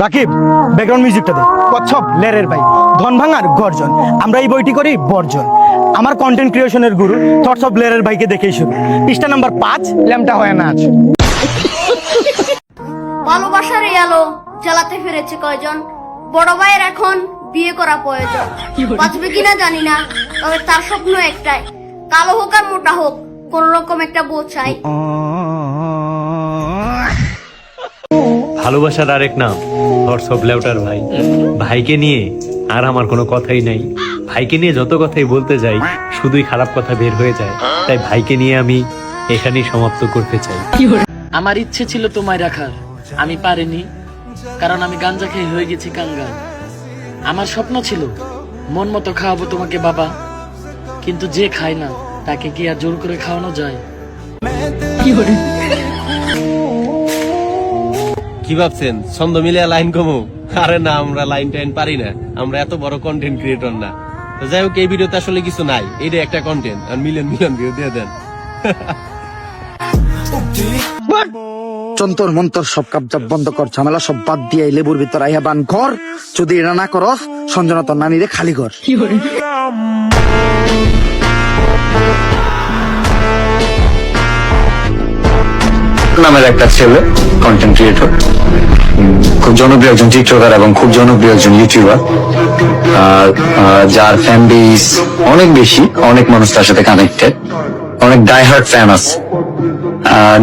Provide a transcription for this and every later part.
Rakib, background মিউজিকটা দে। কচ্ছপ লেরের ভাই, ধন ভাঙার গর্জন। আমরা এই বইটি করি বর্জন। আমার কন্টেন্ট ক্রিয়েশনের গুরু থটস অফ লেরের ভাইকে দেখেই শুরু। পৃষ্ঠা নাম্বার 5, ল্যাম্পটা হয় নাচ। ভালোবাসার এই আলো জ্বালাতে ফিরেছে কয়জন, বড় ভাইয়ের এখন বিয়ে করা প্রয়োজন। বাঁচবে কিনা জানি না, তবে তার স্বপ্ন একটাই, কালো হোক আর মোটা হোক, কোন রকম একটা বউ চাই। ভালোবাসার আরেক নাম থটস অফ লেউটার ভাই। ভাইকে নিয়ে আর আমার কোনো কথাই নাই। ভাইকে নিয়ে যত কথাই বলতে যাই শুধুই খারাপ কথা বের হয়ে যায়। তাই ভাইকে নিয়ে আমি এখানেই সমাপ্ত করতে চাই। আমার ইচ্ছে ছিল তোমায় রাখার, আমি পারিনি, কারণ আমি গাঞ্জা খেয়ে হয়ে গেছি কাঙ্গাল। আমার স্বপ্ন ছিল মন মতো খাওয়াবো তোমাকে বাবা, কিন্তু যে খায় না তাকে কি আর জোর করে খাওয়ানো যায়? কি ভাবছেন ছন্দ মিলিয়ে লাইন কমু? আরে না, আমরা লাইন টাইন পারি না, আমরা এত বড় কন্টেন্ট ক্রিয়েটর না। তো যাই হোক, এই ভিডিওতে আসলে কিছু নাই, এটা একটা কন্টেন্ট, আর মিলিয়ন মিলিয়ন ভিউ দিয়ে দেন। চন্তর মন্তর সব কাবজাব বন্ধ কর, ঝামেলা সব বাদ দিয়ে লেবুর ভিতর আইয়া বান কর। যদি এটা না করো, সঞ্জনা তোর নানিরে খালি কর। নামের একটা ছেলে কন্টেন্ট ক্রিয়েটর, খুব জনপ্রিয় একজন চিত্রকার এবং খুব জনপ্রিয় একজন ইউটিউবার, যার ফ্যান বেস অনেক বেশি, অনেক মানুষ তার সাথে কানেক্টেড, অনেক ডাইহার্ট ফ্যান আছে।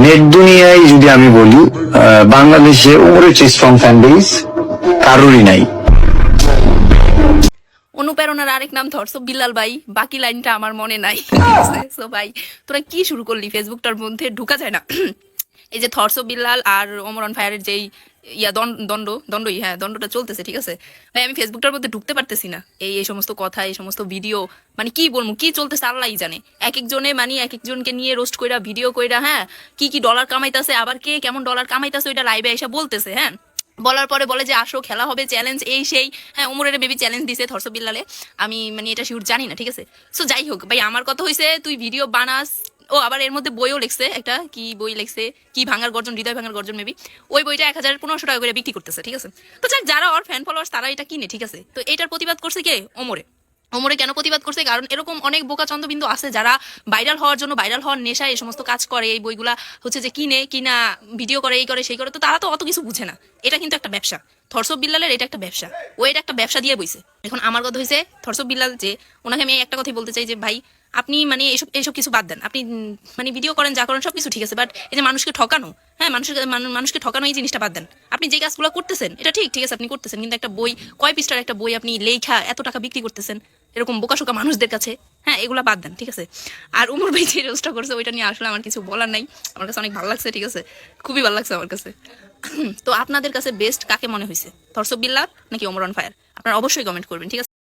নেট দুনিয়ায় যদি আমি বলি, বাংলাদেশে ওমরের চেয়ে স্ট্রং ফ্যান বেস কারোরই নাই। অনুপ্রেরণার আরেক নাম থটস অফ বিল্লাল ভাই, বাকি লাইনটা আমার মনে নাই। সো ভাই, তোরা কি শুরু করলি? ফেসবুকটার মধ্যে ঢুকা যায় না। এই যে থটস অফ বিল্লাল আর ওমর অন ফায়ারের যেই দণ্ডটা চলতেছে, ঠিক আছে ভাই, আমি ফেসবুকটার মধ্যে ঢুকতে পারতেছি না। এই সমস্ত কথা, এই সমস্ত ভিডিও, মানে কি বলবো, কি চলতেছে আল্লাহই জানে। এক একজনে মানে এক একজনকে নিয়ে রোস্ট কইরা, ভিডিও কইরা, হ্যাঁ, কি ডলার কামাইতেছে, আবার কে কেমন ডলার কামাইতেছে ওইটা লাইভে এসে বলতেছে। হ্যাঁ, বলার পরে বলে যে আসো খেলা হবে, চ্যালেঞ্জ এই সেই। হ্যাঁ, উমরের মেবি চ্যালেঞ্জ দিছে থটস অফ বিল্লালে, আমি মানে এটা শিওর জানি না, ঠিক আছে। সো যাই হোক ভাই, আমার কথা হইছে তুই ভিডিও বানাস। ও আবার এর মধ্যে বইও লিখছে, একটা কি বই লিখছে, কি ভাঙার গর্জন, হৃদয় ভাঙার গর্জন মেবি। ওই বইটা 1500 টাকা করে বিক্রি করতেছে, ঠিক আছে। তো যাক, যারা ওর ফ্যান ফলোয়ার্স তারা এটা কিনে, ঠিক আছে। তো এটার প্রতিবাদ করছে কে? ওমরে কেন প্রতিবাদ করছে? কারণ এরকম অনেক বোকা চন্দ্রবিন্দু আছে যারা ভাইরাল হওয়ার জন্য, ভাইরাল হওয়ার নেশায় এই সমস্ত কাজ করে। এই বইগুলা হচ্ছে যে কিনা ভিডিও করে, এই করে সেই করে। তো তারা তো অত কিছু বুঝে না। এটা কিন্তু একটা ব্যবসা। থটস অফ বিল্লালের এটা একটা ব্যবসা, ও এটা একটা ব্যবসা দিয়ে বইছে। এখন আমার কথা হয়েছে থটস অফ বিল্লাল, যে ওনাকে আমি একটা কথাই বলতে চাই যে ভাই, আপনি মানে এইসব কিছু বাদ দেন। আপনি মানে ভিডিও করেন, যা করেন সবকিছু ঠিক আছে, বাট এই যে মানুষকে ঠকানো, হ্যাঁ, মানুষকে ঠকানো, এই জিনিসটা বাদ দেন। আপনি যে কাজগুলো করতেছেন এটা ঠিক আছে, আপনি করতেছেন, কিন্তু একটা বই, কয় পৃষ্ঠার একটা বই আপনি লেখা এত টাকা বিক্রি করতেছেন এরকম বোকাশোকা মানুষদের কাছে, হ্যাঁ, এগুলা বাদ দেন, ঠিক আছে। আর উমর ভাই যে রোস্টটা করছে ওইটা নিয়ে আসলে আমার কিছু বলার নাই। আমার কাছে অনেক ভালো লাগছে, ঠিক আছে, খুবই ভালো লাগছে আমার কাছে। তো আপনাদের কাছে বেস্ট কাকে মনে হয়েছে, থটস অফ বিল্লাল নাকি ওমর অন ফায়ার? আপনারা অবশ্যই কমেন্ট করবেন, ঠিক আছে।